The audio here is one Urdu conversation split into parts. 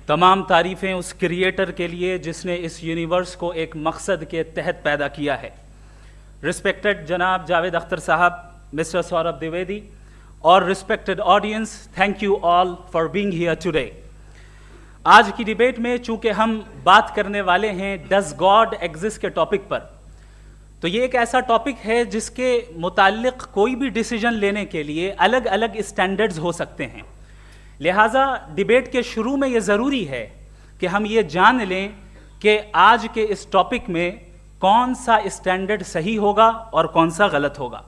تمام تعریفیں اس کریٹر کے لیے جس نے اس یونیورس کو ایک مقصد کے تحت پیدا کیا ہے. رسپیکٹڈ جناب جاوید اختر صاحب, مسٹر سوربھ دیویدی اور respected audience, thank you all for being here today. آج کی ڈیبیٹ میں چونکہ ہم بات کرنے والے ہیں ڈز گاڈ ایگزسٹ کے ٹاپک پر, تو یہ ایک ایسا ٹاپک ہے جس کے متعلق کوئی بھی ڈیسیجن لینے کے لیے الگ الگ اسٹینڈرڈز ہو سکتے ہیں. لہٰذا ڈیبیٹ کے شروع میں یہ ضروری ہے کہ ہم یہ جان لیں کہ آج کے اس ٹاپک میں کون سا اسٹینڈرڈ صحیح ہوگا اور کون سا غلط ہوگا.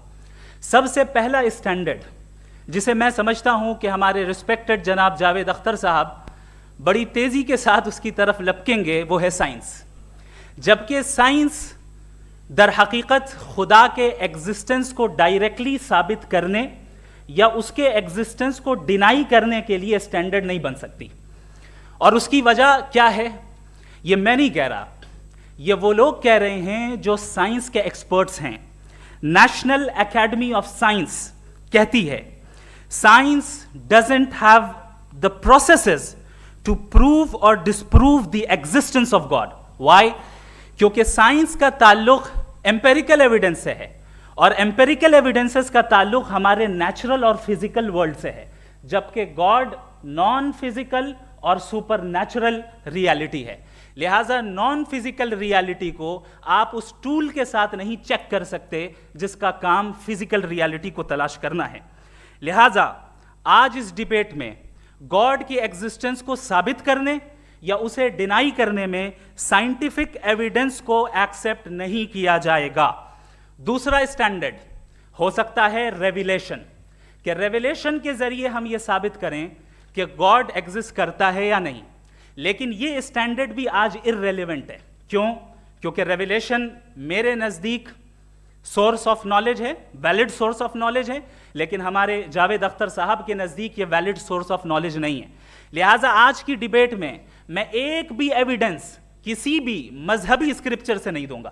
سب سے پہلا اسٹینڈرڈ جسے میں سمجھتا ہوں کہ ہمارے رسپیکٹڈ جناب جاوید اختر صاحب بڑی تیزی کے ساتھ اس کی طرف لپکیں گے, وہ ہے سائنس. جبکہ سائنس در حقیقت خدا کے ایگزسٹنس کو ڈائریکٹلی ثابت کرنے یا اس کے ایگزسٹنس کو ڈینائی کرنے کے لیے اسٹینڈرڈ نہیں بن سکتی. اور اس کی وجہ کیا ہے یہ میں نہیں کہہ رہا, یہ وہ لوگ کہہ رہے ہیں جو سائنس کے ایکسپرٹس ہیں. نیشنل اکیڈمی آف سائنس کہتی ہے science doesn't have the processes to prove اور disprove the existence of God. Why? کیونکہ سائنس کا تعلق ایمپیریکل ایویڈنس سے ہے, اور ایمپیریکل ایویڈنسز کا تعلق ہمارے نیچرل اور فزیکل ورلڈ سے ہے, جبکہ گاڈ نان فزیکل اور سپر نیچرل ریالٹی ہے. لہٰذا نان فزیکل ریالٹی کو آپ اس ٹول کے ساتھ نہیں چیک کر سکتے جس کا کام فزیکل ریالٹی کو تلاش کرنا ہے. لہٰذا آج اس ڈیبیٹ میں گاڈ کی ایگزسٹنس کو ثابت کرنے یا اسے ڈینائی کرنے میں سائنٹیفک ایویڈنس کو ایکسیپٹ نہیں کیا جائے گا. دوسرا اسٹینڈرڈ ہو سکتا ہے ریویلیشن, کہ ریویلیشن کے ذریعے ہم یہ ثابت کریں کہ گاڈ ایگزسٹ کرتا ہے یا نہیں. لیکن یہ اسٹینڈرڈ بھی آج ارریلیونٹ ہے. کیوں؟ کیونکہ ریویلیشن میرے نزدیک سورس آف نالج ہے, ویلڈ سورس آف نالج ہے, لیکن ہمارے جاوید اختر صاحب کے نزدیک یہ ویلڈ سورس آف نالج نہیں ہے. لہٰذا آج کی ڈیبیٹ میں ایک بھی ایویڈنس کسی بھی مذہبی اسکرپچر سے نہیں دوں گا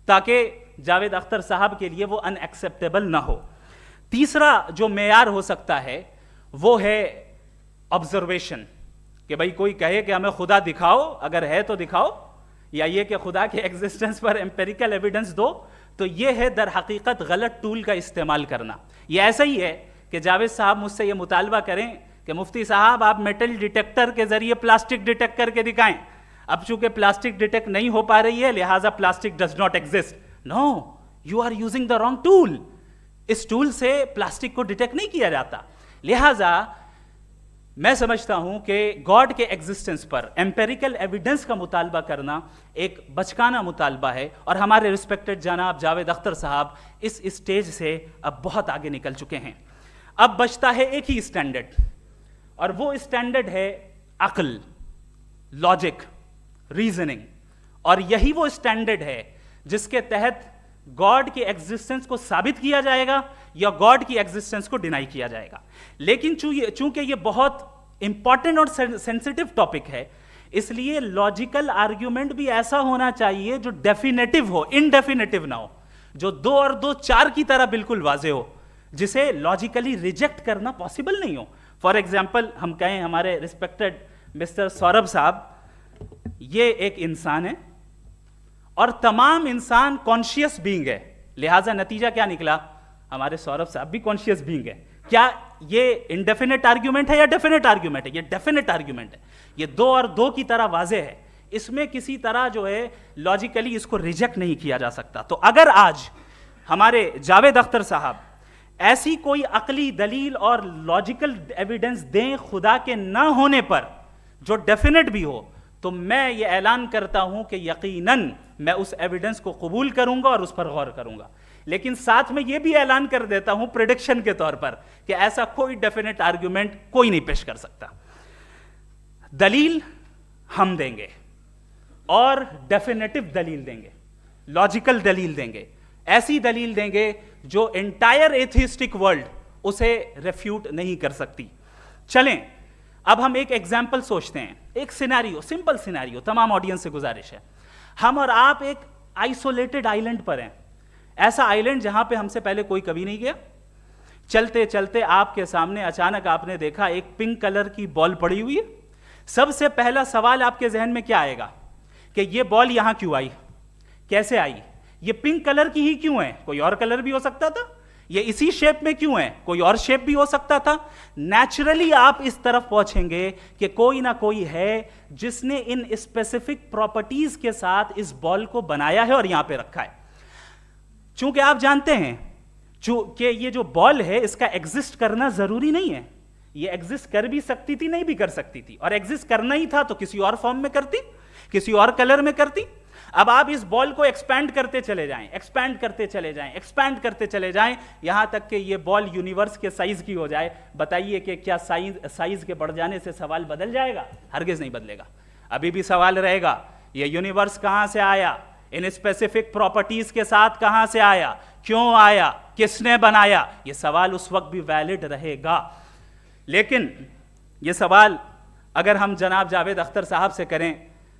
تاکہ جاوید اختر صاحب کے لیے وہ ان ایکسیپٹیبل نہ ہو. تیسرا جو معیار ہو سکتا ہے وہ ہے آبزرویشن, کہ بھائی کوئی کہے کہ ہمیں خدا دکھاؤ, اگر ہے تو دکھاؤ, یا یہ کہ خدا کے ایگزسٹنس پر ایمپیریکل ایویڈنس دو, تو یہ ہے در حقیقت غلط ٹول کا استعمال کرنا. یہ ایسا ہی ہے کہ جاوید صاحب مجھ سے یہ مطالبہ کریں کہ مفتی صاحب آپ میٹل ڈیٹیکٹر کے ذریعے پلاسٹک ڈیٹیکٹ کر کے دکھائیں. اب چونکہ پلاسٹک ڈیٹیکٹ نہیں ہو پا رہی ہے لہٰذا plastic does not exist. No, you are using the wrong tool. اس ٹول سے پلاسٹک کو ڈیٹیکٹ نہیں کیا جاتا. لہٰذا میں سمجھتا ہوں کہ گاڈ کے ایگزسٹنس پر ایمپیریکل ایویڈنس کا مطالبہ کرنا ایک بچکانہ مطالبہ ہے, اور ہمارے رسپیکٹڈ جناب جاوید اختر صاحب اس اسٹیج سے اب بہت آگے نکل چکے ہیں. اب بچتا ہے ایک ہی اسٹینڈرڈ, اور وہ اسٹینڈرڈ ہے عقل, لاجک, ریزننگ. اور یہی وہ اسٹینڈرڈ ہے جس کے تحت گاڈ کی ایگزسٹنس کو ثابت کیا جائے گا یا گاڈ کی ایگزسٹنس کو ڈینائی کیا جائے گا. لیکن چونکہ یہ بہت امپورٹنٹ اور سینسٹیو ٹاپک ہے, اس لیے لاجیکل آرگیومنٹ بھی ایسا ہونا چاہیے جو ڈیفینیٹو ہو, انڈیفینیٹو نہ ہو, جو 2 اور 2 4 کی طرح بالکل واضح ہو, جسے لاجیکلی ریجیکٹ کرنا پاسبل نہیں ہو. فار ایگزامپل ہم کہیں ہمارے رسپیکٹڈ مسٹر سوربھ صاحب یہ ایک انسان ہے اور تمام انسان کانشیس بینگ ہے, لہٰذا نتیجہ کیا نکلا, ہمارے سوربھ صاحب بھی کانشیس بینگ ہے. کیا یہ انڈیفینٹ آرگیومنٹ ہے یا ڈیفینٹ آرگیومنٹ ہے؟ یہ ڈیفینٹ آرگیومنٹ ہے. یہ 2 اور 2 کی طرح واضح ہے, اس میں کسی طرح جو ہے لاجیکلی اس کو ریجیکٹ نہیں کیا جا سکتا. تو اگر آج ہمارے جاوید اختر صاحب ایسی کوئی عقلی دلیل اور لاجیکل ایویڈنس دیں خدا کے نہ ہونے پر جو ڈیفینٹ بھی ہو, تو میں یہ اعلان کرتا ہوں کہ یقیناً میں اس ایویڈنس کو قبول کروں گا اور اس پر غور کروں گا. لیکن ساتھ میں یہ بھی اعلان کر دیتا ہوں پریڈکشن کے طور پر کہ ایسا کوئی ڈیفینٹ آرگیومنٹ کوئی نہیں پیش کر سکتا. دلیل ہم دیں گے اور ڈیفینیٹو دلیل دیں گے, لاجیکل دلیل دیں گے, ایسی دلیل دیں گے جو انٹائر ایتھیسٹک ورلڈ اسے ریفیوٹ نہیں کر سکتی. چلیں اب ہم ایک ایگزامپل سوچتے ہیں, ایک سینیریو, سمپل سینیریو, تمام آڈینس سے گزارش ہے, ہم اور آپ ایک آئسولیٹڈ آئیلینڈ پر ہیں, ایسا آئیلینڈ جہاں پہ ہم سے پہلے کوئی کبھی نہیں گیا. چلتے چلتے آپ کے سامنے اچانک آپ نے دیکھا ایک پنک کلر کی بال پڑی ہوئی ہے, سب سے پہلا سوال آپ کے ذہن میں کیا آئے گا کہ یہ بال یہاں کیوں آئی, کیسے آئی, یہ پنک کلر کی ہی کیوں ہے, کوئی اور کلر بھی ہو سکتا تھا, یہ اسی شیپ میں کیوں ہے, کوئی اور شیپ بھی ہو سکتا تھا. نیچرلی آپ اس طرف پہنچیں گے کہ کوئی نہ کوئی ہے جس نے ان اسپیسیفک پراپرٹیز کے ساتھ اس بال کو بنایا ہے اور یہاں پہ رکھا ہے. چونکہ آپ جانتے ہیں کہ یہ جو بال ہے اس کا ایگزسٹ کرنا ضروری نہیں ہے, یہ ایگزسٹ کر بھی سکتی تھی, نہیں بھی کر سکتی تھی, اور ایگزسٹ کرنا ہی تھا تو کسی اور فارم میں کرتی, کسی اور کلر میں کرتی. اب آپ اس بال کو ایکسپینڈ کرتے چلے جائیں, ایکسپینڈ کرتے چلے جائیں, ایکسپینڈ کرتے چلے جائیں, یہاں تک کہ یہ بال یونیورس کے سائز کی ہو جائے. بتائیے کہ کیا سائز کے بڑھ جانے سے سوال بدل جائے گا؟ ہرگز نہیں بدلے گا. ابھی بھی سوال رہے گا, یہ یونیورس کہاں سے آیا, ان اسپیسیفک پراپرٹیز کے ساتھ کہاں سے آیا, کیوں آیا, کس نے بنایا, یہ سوال اس وقت بھی ویلڈ رہے گا. لیکن یہ سوال اگر ہم جناب جاوید اختر صاحب سے کریں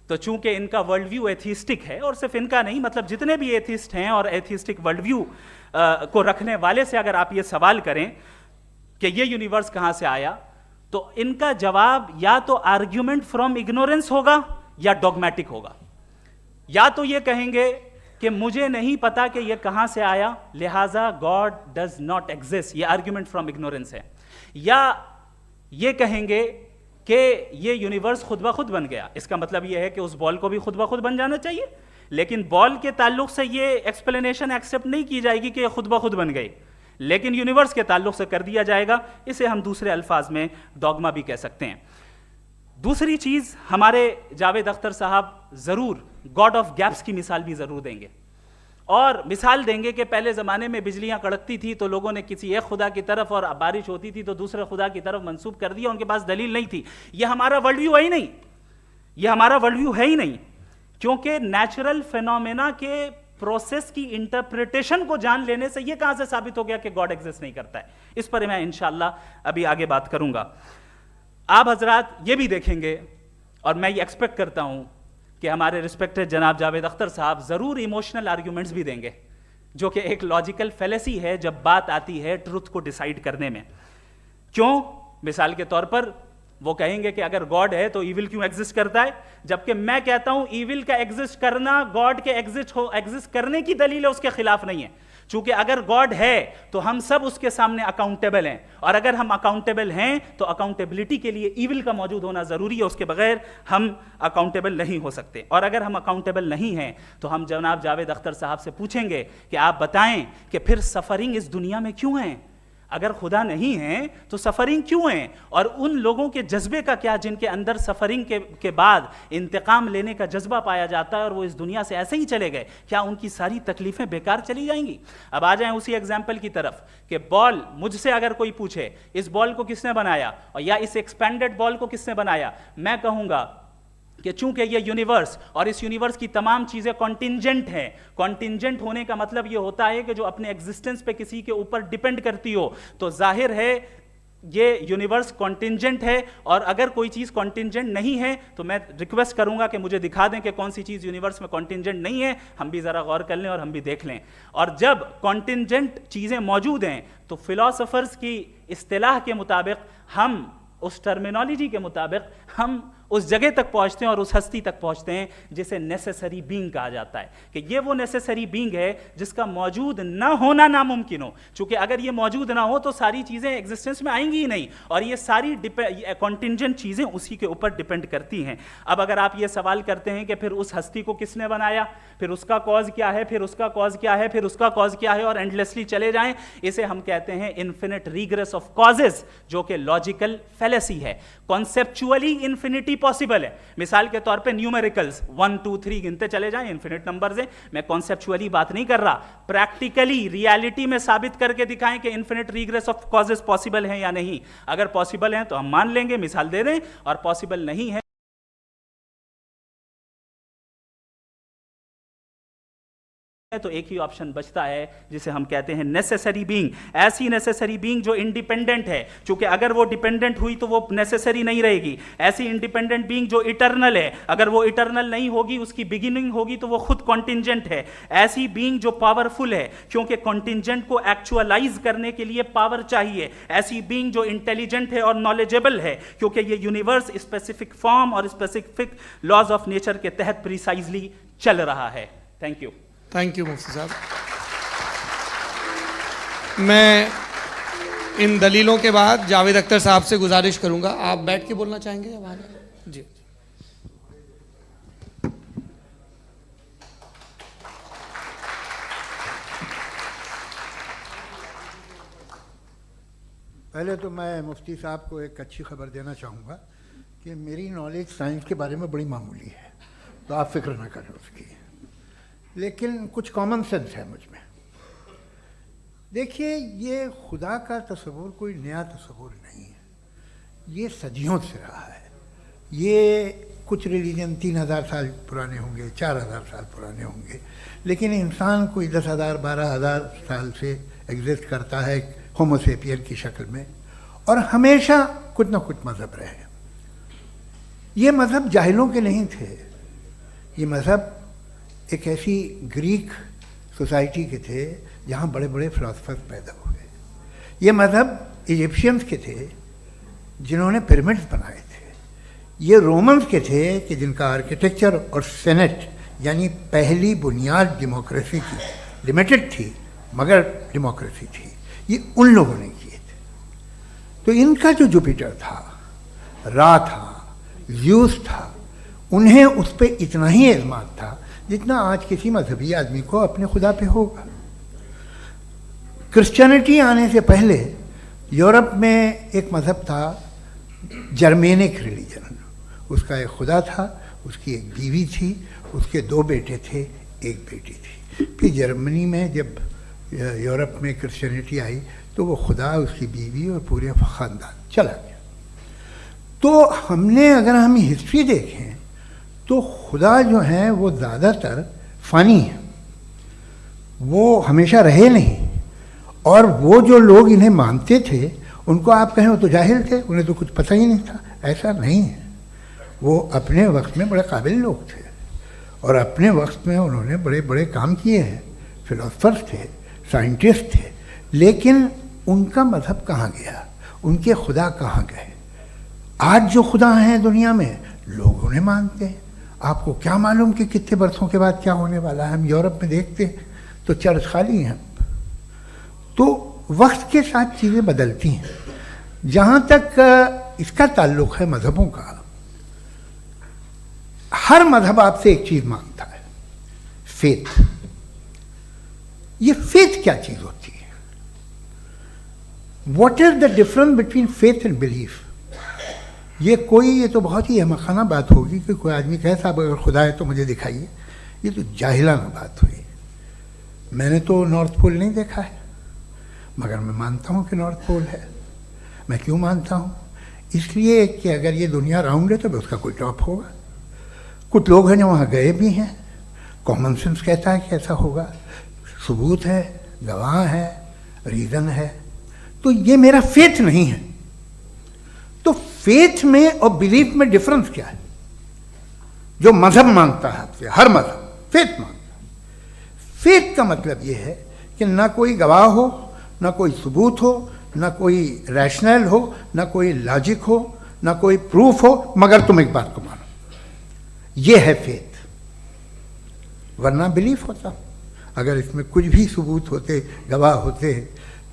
تو چونکہ ان کا ورلڈ ویو ایتھیسٹک ہے, اور صرف ان کا نہیں, مطلب جتنے بھی ایتھیسٹ ہیں اور ایتھیسٹک ورلڈ ویو کو رکھنے والے سے اگر آپ یہ سوال کریں کہ یہ یونیورس کہاں سے آیا, تو ان کا جواب یا تو آرگیومنٹ فرام اگنورنس ہوگا یا ڈوگمیٹک ہوگا. یا تو یہ کہیں گے کہ مجھے نہیں پتا کہ یہ کہاں سے آیا, لہٰذا گاڈ ڈز ناٹ ایگزسٹ, یہ آرگیومنٹ فرام اگنورنس ہے. یا یہ کہیں گے کہ یہ یونیورس خود بخود بن گیا, اس کا مطلب یہ ہے کہ اس بال کو بھی خود بخود بن جانا چاہیے, لیکن بال کے تعلق سے یہ ایکسپلینیشن ایکسیپٹ نہیں کی جائے گی کہ یہ خود بخود بن گئی, لیکن یونیورس کے تعلق سے کر دیا جائے گا. اسے ہم دوسرے الفاظ میں ڈوگما بھی کہہ سکتے ہیں. دوسری چیز, ہمارے جاوید اختر صاحب ضرور گاڈ آف گیپس کی مثال بھی ضرور دیں گے, اور مثال دیں گے کہ پہلے زمانے میں بجلیاں کڑکتی تھی تو لوگوں نے کسی ایک خدا کی طرف, اور بارش ہوتی تھی تو دوسرے خدا کی طرف منسوب کر دیا, ان کے پاس دلیل نہیں تھی. یہ ہمارا ورلڈ ویو ہے ہی نہیں, یہ ہمارا ورلڈ ویو ہے ہی نہیں, کیونکہ نیچرل فینومینا کے پروسیس کی انٹرپریٹیشن کو جان لینے سے یہ کہاں سے ثابت ہو گیا کہ گاڈ ایگزسٹ نہیں کرتا ہے. اس پر میں انشاءاللہ ابھی آگے بات کروں گا. آپ حضرات یہ بھی دیکھیں گے, اور میں یہ ایکسپیکٹ کرتا ہوں کہ ہمارے رسپیکٹڈ جناب جاوید اختر صاحب ضرور ایموشنل آرگیومنٹس بھی دیں گے, جو کہ ایک لاجیکل فیلیسی ہے جب بات آتی ہے ٹروتھ کو ڈیسائیڈ کرنے میں. کیوں؟ مثال کے طور پر وہ کہیں گے کہ اگر گاڈ ہے تو ایول کیوں ایگزسٹ کرتا ہے, جبکہ میں کہتا ہوں ایول کا ایگزسٹ کرنا گاڈ کے ایگزسٹ کرنے کی دلیل ہے, اس کے خلاف نہیں ہے. چونکہ اگر گاڈ ہے تو ہم سب اس کے سامنے اکاؤنٹیبل ہیں, اور اگر ہم اکاؤنٹیبل ہیں تو اکاؤنٹیبلٹی کے لیے ایول کا موجود ہونا ضروری ہے, اس کے بغیر ہم اکاؤنٹیبل نہیں ہو سکتے. اور اگر ہم اکاؤنٹیبل نہیں ہیں تو ہم جناب جاوید اختر صاحب سے پوچھیں گے کہ آپ بتائیں کہ پھر سفرنگ اس دنیا میں کیوں ہیں؟ اگر خدا نہیں ہے تو سفرنگ کیوں ہیں؟ اور ان لوگوں کے جذبے کا کیا جن کے اندر سفرنگ کے بعد انتقام لینے کا جذبہ پایا جاتا ہے اور وہ اس دنیا سے ایسے ہی چلے گئے, کیا ان کی ساری تکلیفیں بیکار چلی جائیں گی؟ اب آ جائیں اسی ایگزامپل کی طرف کہ بال, مجھ سے اگر کوئی پوچھے اس بال کو کس نے بنایا, اور یا اس ایکسپینڈڈ بال کو کس نے بنایا, میں کہوں گا کہ چونکہ یہ یونیورس اور اس یونیورس کی تمام چیزیں کانٹینجنٹ ہیں. کانٹینجنٹ ہونے کا مطلب یہ ہوتا ہے کہ جو اپنے ایگزسٹنس پہ کسی کے اوپر ڈیپینڈ کرتی ہو, تو ظاہر ہے یہ یونیورس کانٹینجنٹ ہے. اور اگر کوئی چیز کانٹینجنٹ نہیں ہے تو میں ریکویسٹ کروں گا کہ مجھے دکھا دیں کہ کون سی چیز یونیورس میں کانٹینجنٹ نہیں ہے, ہم بھی ذرا غور کر لیں اور ہم بھی دیکھ لیں. اور جب کانٹینجنٹ چیزیں موجود ہیں تو فلاسفرز کی اصطلاح کے مطابق, ہم اس ٹرمینالوجی کے مطابق ہم اس جگہ تک پہنچتے ہیں اور اس ہستی تک پہنچتے ہیں جسے نیسیسری بینگ کہا جاتا ہے, کہ یہ وہ نیسیسری بینگ ہے جس کا موجود نہ ہونا ناممکن ہو. چونکہ اگر یہ موجود نہ ہو تو ساری چیزیں ایگزسٹنس میں آئیں گی ہی نہیں, اور یہ ساری کانٹینجنٹ چیزیں اسی کے اوپر ڈیپینڈ کرتی ہیں. اب اگر آپ یہ سوال کرتے ہیں کہ پھر اس ہستی کو کس نے بنایا, پھر اس کا کاز کیا ہے, پھر اس کا کاز کیا ہے, پھر اس کا کاز کیا ہے, اور اینڈلیسلی چلے جائیں, اسے ہم کہتے ہیں انفینٹ ریگریس آف کازز, جو کہ لاجیکل فیلیسی ہے. کانسیپچولی انفینٹی پاسبل ہے. مثال کے طور پہ نیومیریکلز 1 2 3 گنتے چلے جائیں, انفینٹ نمبرز ہیں. میں کانسیپچولی بات نہیں کر رہا, پریکٹیکلی ریالٹی میں ثابت کر کے دکھائیں کہ infinite regress of causes possible ہیں یا نہیں. اگر پاسبل ہیں تو ہم مان لیں گے, مثال دے دیں, اور پاسبل نہیں ہے تو ایک ہی آپشن بچتا ہے جسے ہم کہتے ہیں نیسیسری بینگ. ایسی نیسیسری بینگ جو انڈیپینڈنٹ ہے, چونکہ اگر وہ ڈیپینڈنٹ ہوئی تو وہ نیسیسری نہیں رہے گی. ایسی انڈیپینڈنٹ بینگ جو اٹرنل ہے, اگر وہ اٹرنل نہیں ہوگی, اس کی بگننگ ہوگی تو وہ خود کانٹینجنٹ ہے. ایسی بینگ جو پاورفل ہے, کیونکہ کانٹینجنٹ کو ایکچوالائز کرنے کے لیے پاور چاہیے. ایسی بینگ جو انٹیلیجنٹ ہے اور نالجیبل ہے, کیونکہ یہ یونیورس اسپیسیفک فارم اور اسپیسیفک لاز آف نیچر کے تحت پریسائزلی چل رہا ہے. Thank you. تھینک یو مفتی صاحب. میں ان دلیلوں کے بعد جاوید اختر صاحب سے گزارش کروں گا, آپ بیٹھ کے بولنا چاہیں گے یا وہاں؟ جی. پہلے تو میں مفتی صاحب کو ایک اچھی خبر دینا چاہوں گا کہ میری نالج سائنس کے بارے میں بڑی معمولی ہے, تو آپ فکر نہ کریں اس کی, لیکن کچھ کامن سینس ہے مجھ میں. دیکھیے, یہ خدا کا تصور کوئی نیا تصور نہیں ہے, یہ صدیوں سے رہا ہے. یہ کچھ ریلیجن 3000 سال پرانے ہوں گے, 4000 سال پرانے ہوں گے, لیکن انسان کوئی 10,000 12,000 سال سے ایگزسٹ کرتا ہے ہومو سیپین کی شکل میں, اور ہمیشہ کچھ نہ کچھ مذہب رہے. یہ مذہب جاہلوں کے نہیں تھے, یہ مذہب ایک ایسی گریک سوسائٹی کے تھے جہاں بڑے بڑے فلاسفرز پیدا ہوئے. یہ مذہب ایجپشینز کے تھے جنہوں نے پیرامڈز بنائے تھے. یہ رومنز کے تھے کہ جن کا آرکیٹیکچر اور سینٹ یعنی پہلی بنیاد ڈیموکریسی کی لمیٹڈ تھی مگر ڈیموکریسی تھی, یہ ان لوگوں نے کیے تھے. تو ان کا جو جوپیٹر تھا, را تھا, زیوس تھا, انہیں اس پہ اتنا ہی اعتماد تھا جتنا آج کسی مذہبی آدمی کو اپنے خدا پہ ہوگا. کرسچینٹی آنے سے پہلے یورپ میں ایک مذہب تھا جرمینک ریلیجن. اس کا ایک خدا تھا, اس کی ایک بیوی تھی, اس کے 2 بیٹے تھے, ایک بیٹی تھی. پھر جرمنی میں جب یورپ میں کرسچینٹی آئی تو وہ خدا, اس کی بیوی اور پورے خاندان چلا گیا. تو ہم نے اگر ہم ہسٹری دیکھیں تو خدا جو ہیں وہ زیادہ تر فانی ہیں, وہ ہمیشہ رہے نہیں. اور وہ جو لوگ انہیں مانتے تھے ان کو آپ کہیں وہ تو جاہل تھے, انہیں تو کچھ پتہ ہی نہیں تھا. ایسا نہیں ہے, وہ اپنے وقت میں بڑے قابل لوگ تھے اور اپنے وقت میں انہوں نے بڑے بڑے کام کیے ہیں. فلاسفرز تھے, سائنٹسٹ تھے, لیکن ان کا مذہب کہاں گیا, ان کے خدا کہاں گئے؟ آج جو خدا ہیں دنیا میں لوگ انہیں مانتے ہیں. آپ کو کیا معلوم کہ کتنے برسوں کے بعد کیا ہونے والا ہے؟ ہم یورپ میں دیکھتے ہیں تو چرچ خالی ہیں. تو وقت کے ساتھ چیزیں بدلتی ہیں. جہاں تک اس کا تعلق ہے مذہبوں کا, ہر مذہب آپ سے ایک چیز مانگتا ہے, فیتھ. یہ فیتھ کیا چیز ہوتی ہے؟ What is the difference between faith and belief? یہ تو بہت ہی احمقانہ بات ہوگی کہ کوئی آدمی کہے صاحب اگر خدا ہے تو مجھے دکھائیے. یہ تو جاہلانہ بات ہوئی. میں نے تو نارتھ پول نہیں دیکھا ہے, مگر میں مانتا ہوں کہ نارتھ پول ہے. میں کیوں مانتا ہوں؟ اس لیے کہ اگر یہ دنیا راؤنڈ ہے تو اس کا کوئی ٹاپ ہوگا. کچھ لوگ ہیں جو وہاں گئے بھی ہیں, کامن سینس کہتا ہے کہ ایسا ہوگا, ثبوت ہے, گواہ ہے, ریزن ہے. تو یہ میرا فیتھ نہیں ہے. تو فیتھ میں اور بلیف میں ڈفرنس کیا ہے؟ جو مذہب مانگتا ہے آپ سے, ہر مذہب فیتھ مانگتا ہے. فیتھ کا مطلب یہ ہے کہ نہ کوئی گواہ ہو, نہ کوئی ثبوت ہو, نہ کوئی ریشنل ہو, نہ کوئی لاجک ہو, نہ کوئی پروف ہو, مگر تم ایک بات کو مانو. یہ ہے فیتھ. ورنہ بلیف ہوتا. اگر اس میں کچھ بھی ثبوت ہوتے, گواہ ہوتے,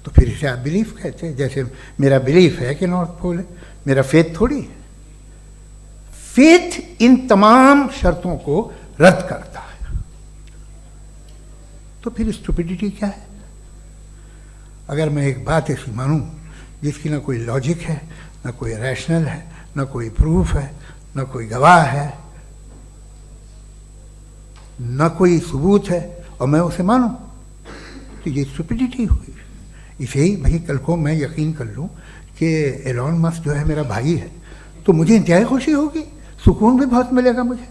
تو پھر اسے آپ بلیف کہتے. جیسے میرا بلیف ہے کہ نارتھ پول ہے, میرا فیتھ تھوڑی ہے. فیتھ ان تمام شرطوں کو رد کرتا ہے. تو پھر اسٹوپیڈیٹی کیا ہے؟ اگر میں ایک بات ایسی مانوں جس کی نہ کوئی لاجک ہے, نہ کوئی ریشنل ہے, نہ کوئی پروف ہے, نہ کوئی گواہ ہے, نہ کوئی ثبوت ہے, اور میں اسے مانوں, تو یہ اسٹوپیڈیٹی ہوئی. اسے ہی بھائی کل کو میں یقین کر لوں کہ ایلون مسک جو ہے میرا بھائی ہے تو مجھے انتہائی خوشی ہوگی, سکون بھی بہت ملے گا مجھے.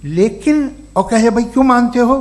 لیکن اور کہے بھائی کیوں مانتے ہو؟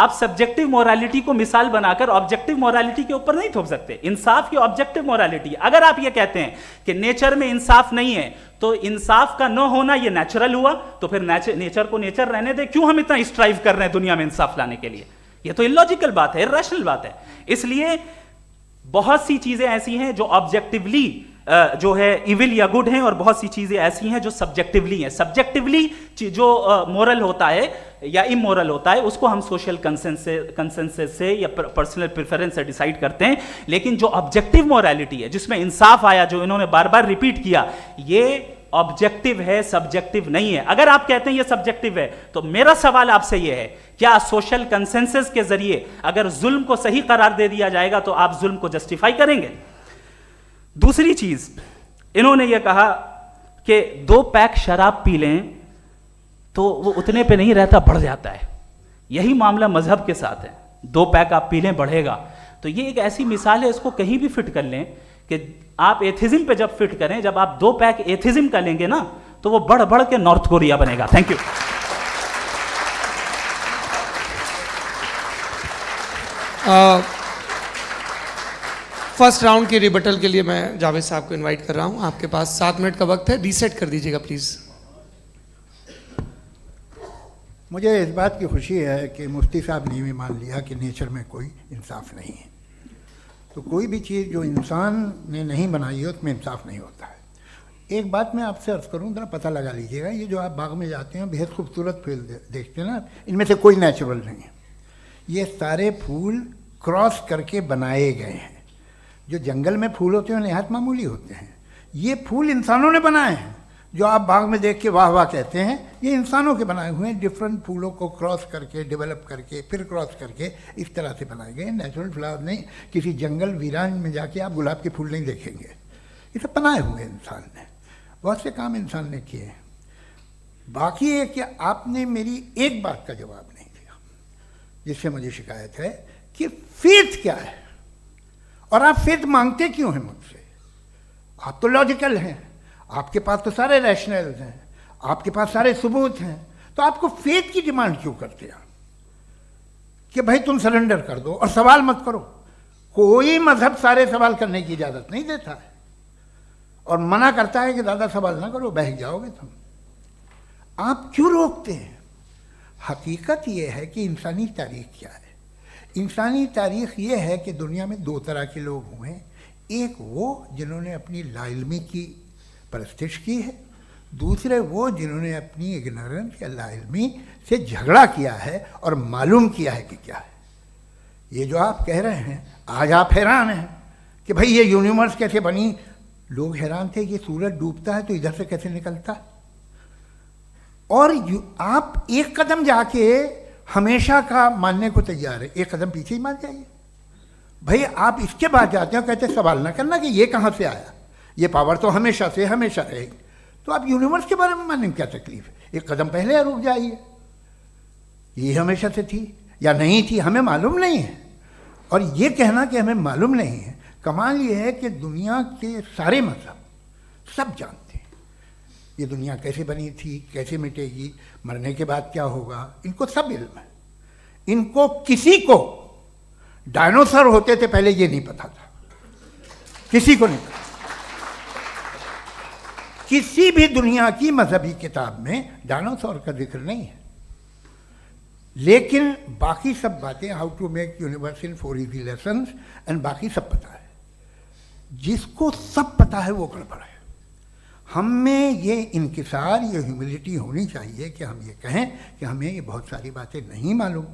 آپ سبجیکٹو مورالٹی کو مثال بنا کر آبجیکٹو مورالٹی کے اوپر نہیں تھوپ سکتے. انصاف کی آبجیکٹو مورالٹی, اگر آپ یہ کہتے ہیں کہ نیچر میں انصاف نہیں ہے تو انصاف کا نہ ہونا یہ نیچرل ہوا, تو پھر نیچر کو نیچر رہنے دے, کیوں ہم اتنا اسٹرائیو کر رہے ہیں دنیا میں انصاف لانے کے لیے؟ یہ تو illogical بات ہے, irrational بات ہے. اس لیے بہت سی چیزیں ایسی ہیں جو آبجیکٹیولی جو ہے ایول یا گڈ ہیں, اور بہت سی چیزیں ایسی ہیں جو سبجیکٹیولی ہیں. سبجیکٹیولی جو مورل ہوتا ہے یا امورل ہوتا ہے اس کو ہم سوشل کنسنسس سے یا پرسنل پریفرنس سے ڈیسائیڈ کرتے ہیں, لیکن جو آبجیکٹیو مورالٹی ہے جس میں انصاف آیا, جو انہوں نے بار بار ریپیٹ کیا, یہ آبجیکٹیو ہے, سبجیکٹیو نہیں ہے. اگر آپ کہتے ہیں یہ سبجیکٹیو ہے تو میرا سوال آپ سے یہ ہے, کیا سوشل کنسنسس کے ذریعے اگر ظلم کو صحیح قرار دے دیا جائے گا تو آپ ظلم کو جسٹیفائی کریں گے؟ دوسری چیز, انہوں نے یہ کہا کہ 2 پیک شراب پی لیں تو وہ اتنے پہ نہیں رہتا, بڑھ جاتا ہے. یہی معاملہ مذہب کے ساتھ ہے. 2 پیک آپ پی لیں بڑھے گا, تو یہ ایک ایسی مثال ہے, اس کو کہیں بھی فٹ کر لیں کہ آپ ایتھزم پہ جب فٹ کریں, جب آپ 2 پیک ایتھزم کا لیں گے نا تو وہ بڑھ بڑھ کے نارتھ کوریا بنے گا. Thank you. فرسٹ راؤنڈ کی ریبٹل کے لیے میں جاوید صاحب کو انوائٹ کر رہا ہوں. آپ کے پاس 7 منٹ کا وقت ہے, ریسیٹ کر دیجیے گا پلیز. مجھے اس بات کی خوشی ہے کہ مفتی صاحب نے بھی مان لیا کہ نیچر میں کوئی انصاف نہیں ہے. تو کوئی بھی چیز جو انسان نے نہیں بنائی ہے اس میں انصاف نہیں ہوتا ہے. ایک بات میں آپ سے عرض کروں, ذرا پتہ لگا لیجیے گا, یہ جو آپ باغ میں جاتے ہیں بہت خوبصورت پھول دیکھتے ہیں نا, ان میں سے کوئی نیچرل نہیں ہے. یہ سارے پھول کراس کر کے بنائے گئے ہیں. جو جنگل میں پھول ہوتے ہیں نہایت معمولی ہوتے ہیں. یہ پھول انسانوں نے بنائے ہیں. جو آپ باغ میں دیکھ کے واہ واہ کہتے ہیں, یہ انسانوں کے بنائے ہوئے ہیں. ڈفرینٹ پھولوں کو کراس کر کے, ڈیولپ کر کے, پھر کراس کر کے اس طرح سے بنائے گئے. نیچرل فلاور نہیں. کسی جنگل ویران میں جا کے آپ گلاب کے پھول نہیں دیکھیں گے. یہ سب بنائے ہوئے انسان نے. بہت سے کام انسان نے کیے ہیں. باقی ہے کہ آپ نے میری ایک بات کا جواب نہیں دیا جس سے مجھے شکایت ہے کہ فیتھ کیا ہے, اور آپ فیتھ مانگتے کیوں ہیں مجھ سے؟ آپ تو لاجیکل ہیں, آپ کے پاس تو سارے ریشنلز ہیں, آپ کے پاس سارے ثبوت ہیں, تو آپ کو فیتھ کی ڈیمانڈ کیوں کرتے ہیں کہ بھائی تم سرنڈر کر دو اور سوال مت کرو؟ کوئی مذہب سارے سوال کرنے کی اجازت نہیں دیتا ہے, اور منع کرتا ہے کہ زیادہ سوال نہ کرو, بہک جاؤ گے تم. آپ کیوں روکتے ہیں؟ حقیقت یہ ہے کہ انسانی تاریخ کیا ہے. انسانی تاریخ یہ ہے کہ دنیا میں 2 طرح کے لوگ ہوئے ہیں. ایک وہ جنہوں نے اپنی لا علمی کی پرستش کی ہے, دوسرے وہ جنہوں نے اپنی اگنورنس یا لا علمی سے جھگڑا کیا ہے اور معلوم کیا ہے کہ کیا ہے. یہ جو آپ کہہ رہے ہیں, آج آپ حیران ہیں کہ بھئی یہ یونیورس کیسے بنی. لوگ حیران تھے کہ سورج ڈوبتا ہے تو ادھر سے کیسے نکلتا, اور آپ ایک قدم جا کے ہمیشہ کا ماننے کو تیار ہے, ایک قدم پیچھے ہی مان جائیے. بھئی آپ اس کے بعد جاتے ہیں, کہتے ہیں سوال نہ کرنا کہ یہ کہاں سے آیا, یہ پاور تو ہمیشہ سے ہمیشہ رہے گی. تو آپ یونیورس کے بارے میں ماننے میں کیا تکلیف ہے؟ ایک قدم پہلے رک جائیے. یہ ہمیشہ سے تھی یا نہیں تھی ہمیں معلوم نہیں ہے. اور یہ کہنا کہ ہمیں معلوم نہیں ہے, کمال یہ ہے کہ دنیا کے سارے مذہب سب جانتے ہیں یہ دنیا کیسے بنی تھی, کیسے مٹے گی, مرنے کے بعد کیا ہوگا. ان کو سب علم ہے. ان کو کسی کو ڈائنوسر ہوتے تھے پہلے یہ نہیں پتا تھا, کسی کو نہیں پتا. کسی بھی دنیا کی مذہبی کتاب میں ڈائنوسور کا ذکر نہیں ہے. لیکن باقی سب باتیں, how to make universe in 4 easy lessons, and باقی سب پتہ ہے. جس کو سب پتہ ہے وہ گڑبڑ ہے. ہم میں یہ انکسار, یہ ہیوملٹی ہونی چاہیے کہ ہم یہ کہیں کہ ہمیں یہ بہت ساری باتیں نہیں معلوم,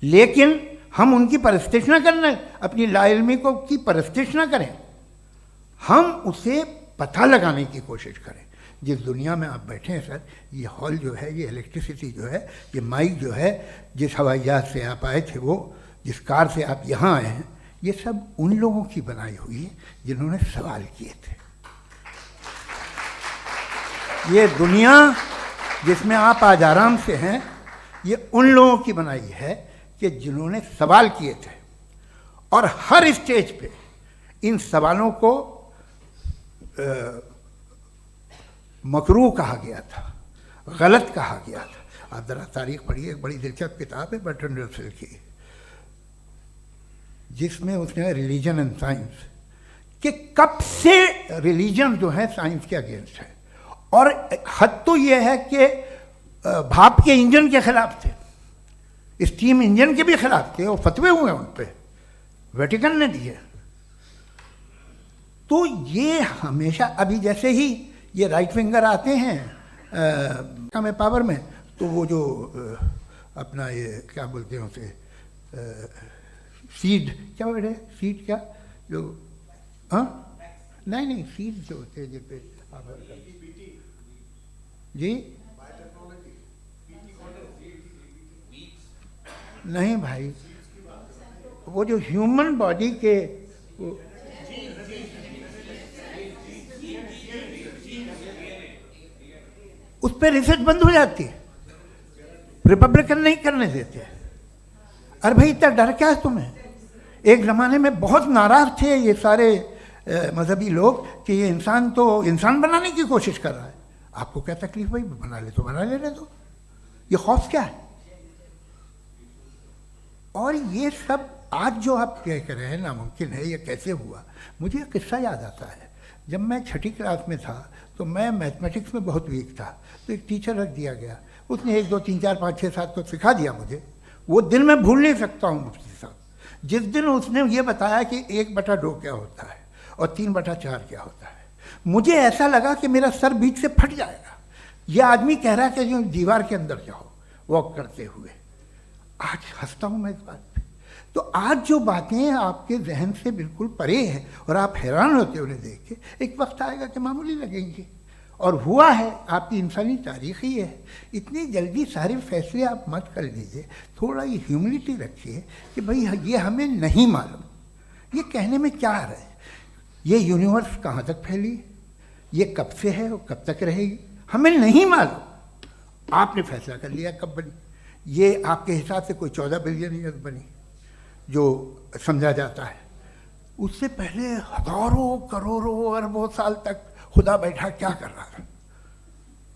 لیکن ہم ان کی پرستش نہ کریں, اپنی لا علمی کو کی پرستش نہ کریں, ہم اسے پتہ لگانے کی کوشش کریں. جس دنیا میں آپ بیٹھے ہیں سر, یہ ہال جو ہے, یہ الیکٹریسٹی جو ہے, یہ مائک جو ہے, جس ہوائی جہاز سے آپ آئے تھے, وہ جس کار سے آپ یہاں آئے ہیں, یہ سب ان لوگوں کی بنائی ہوئی ہے جنہوں نے سوال کیے تھے. یہ دنیا جس میں آپ آج آرام سے ہیں, یہ ان لوگوں کی بنائی ہے کہ جنہوں نے سوال کیے تھے, اور ہر اسٹیج پہ ان سوالوں کو مکروہ کہا گیا تھا, غلط کہا گیا تھا. آپ ذرا تاریخ پڑھیے، ایک بڑی دلچسپ کتاب ہے برٹرنڈ رسل کی، جس میں اس نے ریلیجن اینڈ سائنس کہ کب سے ریلیجن جو ہے سائنس کے اگینسٹ ہے، اور حد تو یہ ہے کہ بھاپ کے انجن کے خلاف تھے، اسٹیم انجن کے بھی خلاف تھے، اور فتوے ہوئے ان پہ، ویٹیکن نے دیے. تو یہ ہمیشہ ابھی جیسے ہی یہ رائٹ ونگر آتے ہیں میں پاور میں، تو وہ جو اپنا یہ کیا بولتے ہیں اسے سیڈ کیا بیٹے سیڈ کیا جو ہاں نہیں سیڈ جو ہوتے ہیں جن پہ جی نہیں بھائی، وہ جو ہیومن باڈی کے اس پہ ریسرچ بند ہو جاتی ہے، ریپبلکن نہیں کرنے دیتے. ارے بھائی اتنا ڈر کیا ہے تمہیں؟ ایک زمانے میں بہت ناراض تھے یہ سارے مذہبی لوگ کہ یہ انسان تو انسان بنانے کی کوشش کر رہا ہے. آپ کو کیا تکلیف بھائی، بنا لے تو بنا لینے دو، یہ خوف کیا ہے؟ اور یہ سب آج جو آپ کہہ رہے ہیں ناممکن ہے، یہ کیسے ہوا؟ مجھے ایک قصہ یاد آتا ہے. جب میں 6ٹھی کلاس میں تھا تو میں میتھمیٹکس میں بہت ویک تھا، تو ایک ٹیچر رکھ دیا گیا، اس نے 1 2 3 4 5 6 7 تو سکھا دیا مجھے. وہ دن میں بھول نہیں سکتا ہوں مفتی صاحب، جس دن اس نے یہ بتایا کہ 1/2 کیا ہوتا ہے اور 3/4 کیا ہوتا ہے. مجھے ایسا لگا کہ میرا سر بیچ سے پھٹ جائے گا. یہ آدمی کہہ رہا ہے کہ جو دیوار کے اندر جاؤ واک کرتے ہوئے. آج ہنستا ہوں میں اس بات پہ. تو آج جو باتیں آپ کے ذہن سے بالکل پرے ہیں اور آپ حیران ہوتے انہیں دیکھ کے، ایک وقت آئے گا کہ معمولی لگیں گے. اور ہوا ہے، آپ کی انسانی تاریخ ہی ہے. اتنی جلدی سارے فیصلے آپ مت کر لیجیے، تھوڑا یہ ہیوملٹی رکھیے کہ بھئی یہ ہمیں نہیں معلوم. یہ کہنے میں کیا آ رہا ہے؟ یہ یونیورس کہاں تک پھیلی، یہ کب سے ہے اور کب تک رہے گی، ہمیں نہیں معلوم. آپ نے فیصلہ کر لیا کب بنی. یہ آپ کے حساب سے کوئی 14 بلین ایئر بنی جو سمجھا جاتا ہے. اس سے پہلے ہزاروں کروڑوں اربوں سال تک خدا بیٹھا کیا کر رہا تھا؟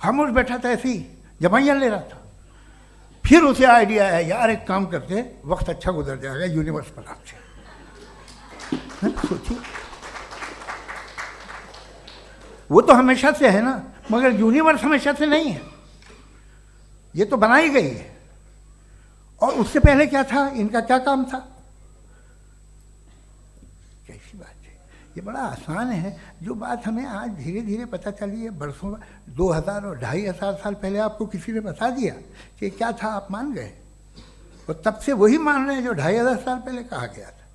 خاموش بیٹھا تھا، ایسے ہی جمائیاں لے رہا تھا. پھر اسے آئیڈیا ہے یار ایک کام کرتے، وقت اچھا گزر جائے گا، یونیورس بناتے. سوچیے، وہ تو ہمیشہ سے ہے نا، مگر یونیورس ہمیشہ سے نہیں ہے، یہ تو بنائی گئی ہے. اور اس سے پہلے کیا تھا، ان کا کیا کام تھا؟ کیسی بات ہے، یہ بڑا آسان ہے. جو بات ہمیں آج دھیرے دھیرے پتہ چلی ہے، برسوں 2000 اور 2500 سال پہلے آپ کو کسی نے بتا دیا کہ کیا تھا، آپ مان گئے، اور تب سے وہی مان رہے ہیں جو 2500 سال پہلے کہا گیا تھا.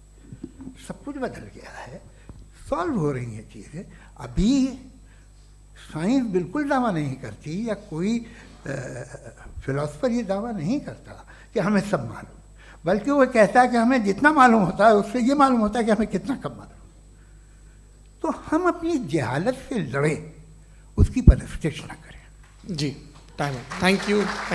سب کچھ بدل گیا ہے، سالو ہو رہی ہیں چیزیں. ابھی سائنس بالکل دعویٰ نہیں کرتی، یا کوئی فلاسفر یہ دعویٰ نہیں کرتا کہ ہمیں سب معلوم، بلکہ وہ کہتا ہے کہ ہمیں جتنا معلوم ہوتا ہے اس سے یہ معلوم ہوتا ہے کہ ہمیں کتنا کم معلوم. تو ہم اپنی جہالت سے لڑیں، اس کی پرستش نہ کریں. جی ٹائم ہے. Thank you.